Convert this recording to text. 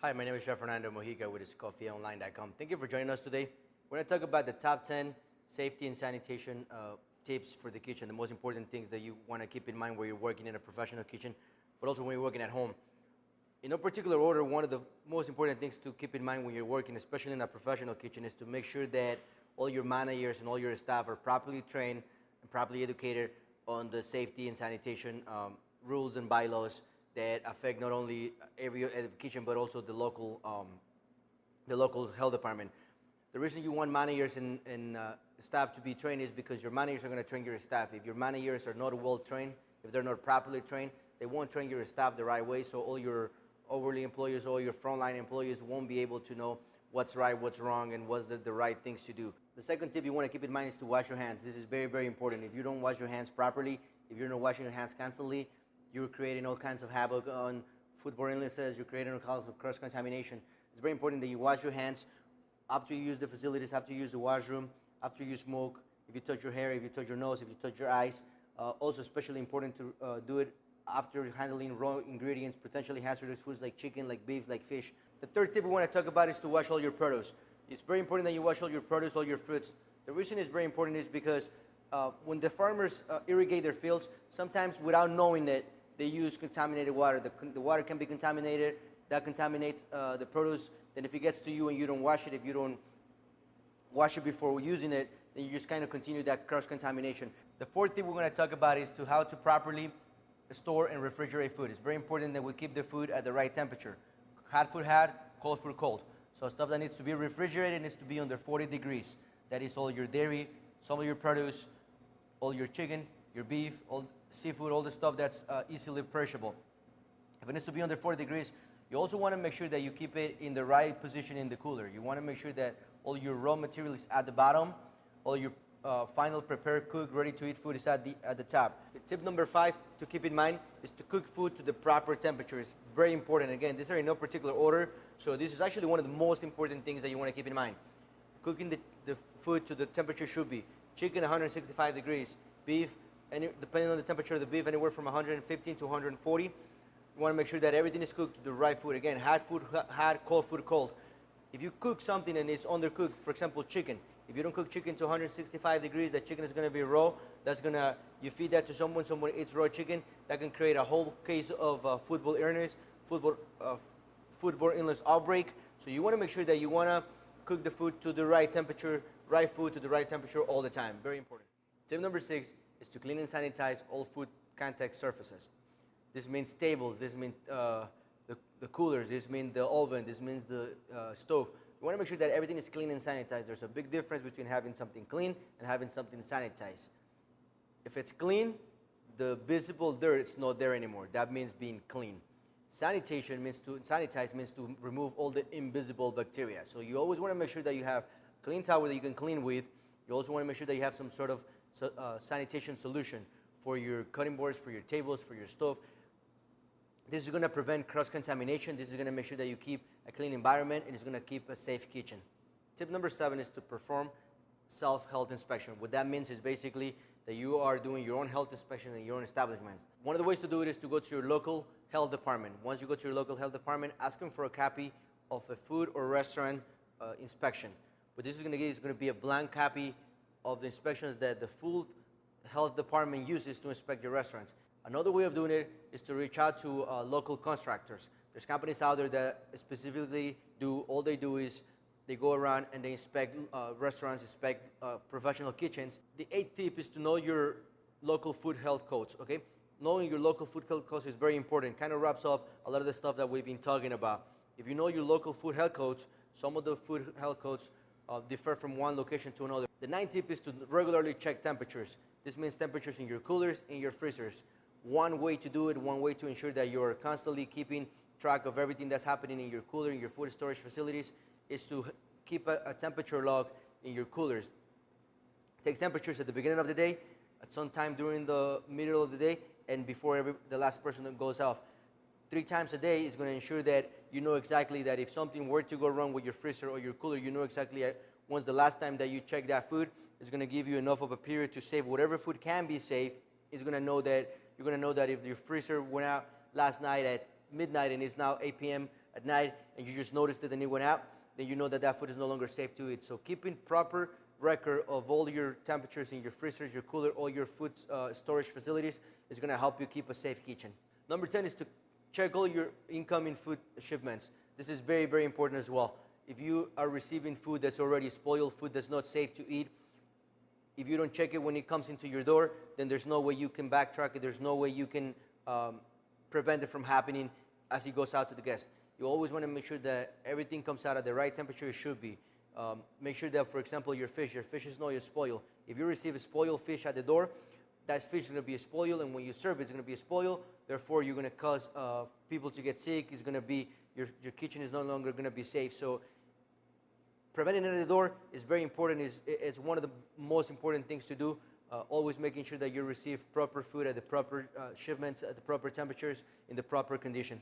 Hi, my name is Chef Fernando Mojica with coffeeonline.com. Thank you for joining us today. We're going to talk about the top 10 safety and sanitation tips for the kitchen, the most important things that you want to keep in mind when you're working in a professional kitchen, but also when you're working at home. In no particular order, one of the most important things to keep in mind when you're working, especially in a professional kitchen, is to make sure that all your managers and all your staff are properly trained and properly educated on the safety and sanitation rules and bylaws that affect not only every kitchen but also the local health department. The reason you want managers and staff to be trained is because your managers are going to train your staff. If your managers are not well trained, if they're not properly trained, they won't train your staff the right way, so all your hourly employees, all your frontline employees won't be able to know what's right, what's wrong, and what's the right things to do. The second tip you want to keep in mind is to wash your hands. This is very, very important. If you don't wash your hands properly, if you're not washing your hands constantly, you're creating all kinds of havoc on foodborne illnesses, you're creating all kinds of cross-contamination. It's very important that you wash your hands after you use the facilities, after you use the washroom, after you smoke, if you touch your hair, if you touch your nose, if you touch your eyes. Also especially important to do it after handling raw ingredients, potentially hazardous foods like chicken, like beef, like fish. The third tip we want to talk about is to wash all your produce. It's very important that you wash all your produce, all your fruits. The reason it's very important is because when the farmers irrigate their fields, sometimes without knowing it, they use contaminated water. The water can be contaminated. That contaminates the produce. Then if it gets to you and you don't wash it, if you don't wash it before using it, then you just kind of continue that cross-contamination. The fourth thing we're going to talk about is to how to properly store and refrigerate food. It's very important that we keep the food at the right temperature. Hot food hot, cold food cold. So stuff that needs to be refrigerated needs to be under 40 degrees. That is all your dairy, some of your produce, all your chicken, your beef, all seafood, all the stuff that's easily perishable. If it needs to be under 40 degrees, you also want to make sure that you keep it in the right position in the cooler. You want to make sure that all your raw material is at the bottom, all your final prepared, cooked, ready to eat food is at the top. Tip number 5 to keep in mind is to cook food to the proper temperature. It's very important. Again, these are in no particular order, so this is actually one of the most important things that you want to keep in mind. Cooking the food to the temperature should be chicken 165 degrees, beef, and depending on the temperature of the beef, anywhere from 115 to 140. You want to make sure that everything is cooked to the right food. Again, hot food hot, cold food cold. If you cook something and it's undercooked, for example, chicken, if you don't cook chicken to 165 degrees, that chicken is going to be raw. You feed that to someone eats raw chicken, that can create a whole case of foodborne illness, foodborne illness outbreak. So you want to make sure that you want to cook the food to the right temperature, right food to the right temperature all the time. Very important. Tip number 6 is to clean and sanitize all food contact surfaces. This means tables, this means the coolers, this means the oven, this means the stove. You want to make sure that everything is clean and sanitized. There's a big difference between having something clean and having something sanitized. If it's clean, the visible dirt is not there anymore. That means being clean. Sanitize means to remove all the invisible bacteria. So you always want to make sure that you have clean towel that you can clean with. You also want to make sure that you have some sort of sanitation solution for your cutting boards, for your tables, for your stove. This is going to prevent cross-contamination. This is going to make sure that you keep a clean environment, and it's going to keep a safe kitchen. Tip number 7 is to perform self-health inspection. What that means is basically that you are doing your own health inspection in your own establishments. One of the ways to do it is to go to your local health department. Once you go to your local health department, ask them for a copy of a food or restaurant inspection. What this is going to get is going to be a blank copy of the inspections that the food health department uses to inspect your restaurants. Another way of doing it is to reach out to local contractors. There's companies out there that specifically all they do is they go around and they inspect restaurants, inspect professional kitchens. The 8th tip is to know your local food health codes, okay? Knowing your local food health codes is very important. Kind of wraps up a lot of the stuff that we've been talking about. If you know your local food health codes, some of the food health codes differ from one location to another. The 9th tip is to regularly check temperatures. This means temperatures in your coolers and your freezers. One way to do it, one way to ensure that you're constantly keeping track of everything that's happening in your cooler, in your food storage facilities, is to keep a temperature log in your coolers. Take temperatures at the beginning of the day, at some time during the middle of the day, and before the last person that goes off. 3 times a day is going to ensure that you know exactly that if something were to go wrong with your freezer or your cooler, you know exactly when's the last time that you checked that food. It's going to give you enough of a period to save whatever food can be saved. It's going to know that you're going to know that if your freezer went out last night at midnight and it's now 8 p.m. at night and you just noticed it and it went out, then you know that that food is no longer safe to eat. So keeping proper record of all your temperatures in your freezers, your cooler, all your food storage facilities is going to help you keep a safe kitchen. Number 10 is to check all your incoming food shipments. This is very, very important as well. If you are receiving food that's already spoiled, food that's not safe to eat, if you don't check it when it comes into your door, then there's no way you can backtrack it. There's no way you can prevent it from happening as it goes out to the guest. You always want to make sure that everything comes out at the right temperature it should be. Make sure that, for example, your fish is not spoiled. If you receive a spoiled fish at the door, that fish is going to be spoiled, and when you serve it, it's going to be spoiled. Therefore, you're going to cause people to get sick. It's going to be your kitchen is no longer going to be safe. So preventing it at the door is very important. It's one of the most important things to do. Always making sure that you receive proper food at the proper shipments, at the proper temperatures, in the proper condition.